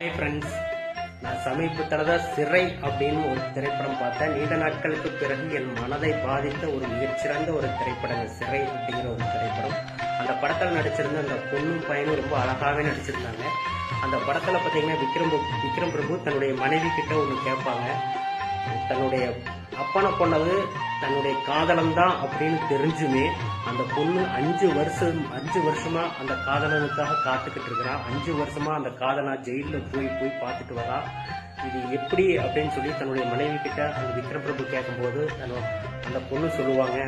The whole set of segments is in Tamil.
ஹாய் ஃப்ரெண்ட்ஸ், நான் சமீபத்தில் தான் சிறை அப்படின்னு ஒரு திரைப்படம் பார்த்தேன். நீண்ட நாட்களுக்கு பிறகு என் மனதை பாதித்த ஒரு மிகச்சிறந்த ஒரு திரைப்படம் சிறை அப்படிங்கிற ஒரு திரைப்படம். அந்த படத்தில் நடிச்சிருந்த அந்த பொண்ணும் பையனும் ரொம்ப அழகாகவே நடிச்சிருந்தாங்க. அந்த படத்தில் பார்த்தீங்கன்னா விக்ரம் பிரபு தன்னுடைய மனைவி கிட்ட ஒன்று கேட்பாங்க. தன்னுடைய அப்பனை கொண்டது தன்னுடைய காதலன் தான் அப்படின்னு தெரிஞ்சுமே அந்த பொண்ணு 5 வருஷமா அந்த காதலனுக்காக காத்துக்கிட்டு இருக்கிறான். 5 வருஷமா அந்த காதலா ஜெயிலில் போய் பார்த்துட்டு வரா. இது எப்படி அப்படின்னு சொல்லி தன்னுடைய மனைவி கிட்ட அந்த விக்ரம் பிரபு கேட்கும்போது அந்த பொண்ணு சொல்லுவாங்க,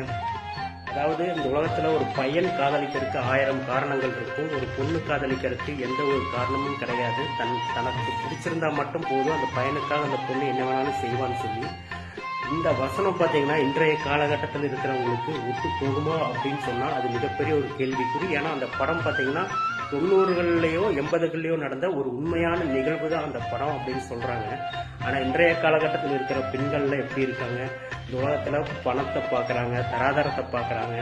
அதாவது இந்த உலகத்துல ஒரு பையன் காதலிக்கிறதுக்கு 1000 காரணங்கள் இருக்கும், ஒரு பொண்ணு காதலிக்கிறதுக்கு எந்த ஒரு காரணமும் கிடையாது. தனக்கு பிடிச்சிருந்தா மட்டும் போதும், அந்த பையனுக்காக அந்த பொண்ணு என்ன வேணாலும் செய்வான்னு சொல்லி இந்த வசனம் பார்த்தீங்கன்னா இன்றைய காலகட்டத்தில் இருக்கிறவங்களுக்கு ஒத்து போகுமா அப்படின்னு சொன்னால் அது மிகப்பெரிய ஒரு கேள்விக்குறி. ஏன்னா அந்த படம் பார்த்தீங்கன்னா 90களிலேயோ 80களிலேயோ நடந்த ஒரு உண்மையான நிகழ்வு தான் அந்த படம் அப்படின்னு சொல்றாங்க. ஆனால் இன்றைய காலகட்டத்தில் இருக்கிற பெண்கள்ல எப்படி இருக்காங்க, இந்த உலகத்தில் பணத்தை பார்க்குறாங்க, தராதரத்தை பார்க்குறாங்க,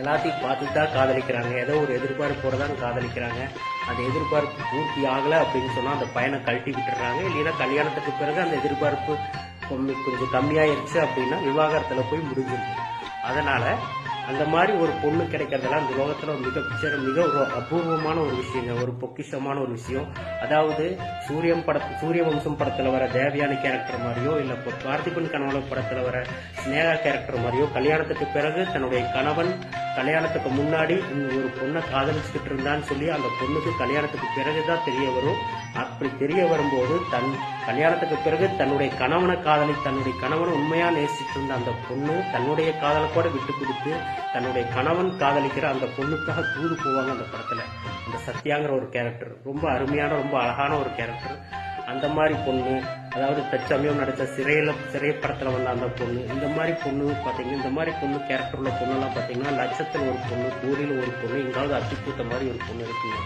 எல்லாத்தையும் பார்த்துட்டு தான் காதலிக்கிறாங்க. ஏதோ ஒரு எதிர்பார்ப்போட தான் காதலிக்கிறாங்க. அந்த எதிர்பார்ப்பு பூர்த்தி ஆகலை அப்படின்னு சொன்னால் அந்த பையனை கழட்டி விட்டுறாங்க. இல்லைன்னா கல்யாணத்துக்கு பிறகு அந்த எதிர்பார்ப்பு கொஞ்சம் கம்மியாயிருச்சு அப்படின்னா விவாகரத்தில் போய் முடிஞ்சிருக்கு. அதனால அந்த மாதிரி ஒரு பொண்ணு கிடைக்கிறதெல்லாம் இந்த உலகத்துல மிக ஒரு அபூர்வமான ஒரு விஷயங்க, ஒரு பொக்கிஷமான ஒரு விஷயம். அதாவது சூரிய வம்சம் படத்துல வர தேவயானி கேரக்டர் மாதிரியோ இல்ல பார்த்திபன் கனவுல படத்துல வர ஸ்னேகா கேரக்டர் மாதிரியோ கல்யாணத்துக்கு பிறகு தன்னுடைய கணவன் கல்யாணத்துக்கு முன்னாடி ஒரு பொண்ணை காதலிச்சுக்கிட்டு இருந்தான்னு சொல்லி அந்த பொண்ணுக்கு கல்யாணத்துக்கு பிறகுதான் தெரிய வரும். அப்படி தெரிய வரும்போது கல்யாணத்துக்கு பிறகு தன்னுடைய கணவனை தன்னுடைய கணவனை உண்மையா நேசிட்டு இருந்த அந்த பொண்ணு தன்னுடைய காதலை கூட விட்டு கொடுத்து தன்னுடைய கணவன் காதலிக்கிற அந்த பொண்ணுக்காக தூது போவாங்க. அந்த படத்துல அந்த சத்யாங்கிற ஒரு கேரக்டர் ரொம்ப அருமையான ரொம்ப அழகான ஒரு கேரக்டர். அந்த மாதிரி பொண்ணு, அதாவது தற்சமயம் நடிச்ச சிறை படத்துல வந்த அந்த பொண்ணு, இந்த மாதிரி பொண்ணு பாத்தீங்கன்னா இந்த மாதிரி பொண்ணு கேரக்டர் உள்ள பொண்ணெல்லாம் பாத்தீங்கன்னா லட்சத்துல ஒரு பொண்ணு, கோடியில ஒரு பொண்ணு, எங்காவது அத்திப்பூத்த மாதிரி ஒரு பொண்ணு இருக்குங்க.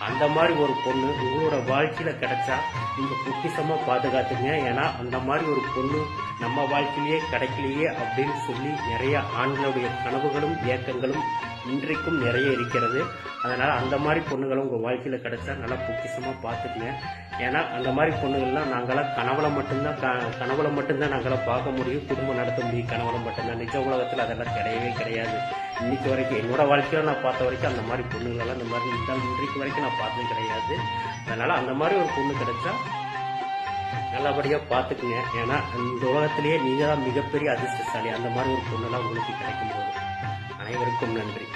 அந்த மாதிரி ஒரு பொண்ணு உங்களோட வாழ்க்கையில கிடைச்சா நீங்க பொக்கிஷமா பாதுகாத்துங்க. ஏன்னா அந்த மாதிரி ஒரு பொண்ணு நம்ம வாழ்க்கையிலேயே கிடைக்கலையே அப்படின்னு சொல்லி நிறைய ஆண்களுடைய கனவுகளும் ஏக்கங்களும் இன்றைக்கும் நிறைய இருக்கிறது. அதனால அந்த மாதிரி பொண்ணுகளும் உங்க வாழ்க்கையில கிடைச்சா நல்லா பொக்கிஷமா பார்த்துக்குங்க. ஏன்னா அந்த மாதிரி பொண்ணுகள்லாம் நாங்களாம் கனவுல மட்டும்தான் நாங்களாம் பார்க்க முடியும், குடும்பம் நடத்த முடியும் கனவுல மட்டும்தான். நிஜ உலகத்துல அதெல்லாம் கிடையவே கிடையாது. இன்னைக்கு வரைக்கும் என்னோட வாழ்க்கையில நான் பார்த்த வரைக்கும் அந்த மாதிரி பொண்ணுங்களெல்லாம் இந்த மாதிரி இன்றைக்கு வரைக்கும் நான் பார்த்தது கிடையாது. அதனால அந்த மாதிரி ஒரு பொண்ணு கிடைச்சா நல்லபடியா பார்த்துக்குங்க. ஏன்னா இந்த உலகத்திலேயே நீங்க தான் மிகப்பெரிய அதிர்ஷ்டசாலி அந்த மாதிரி ஒரு பொண்ணெல்லாம் உங்களுக்கு கிடைக்கும் போது. அனைவருக்கும் நன்றி.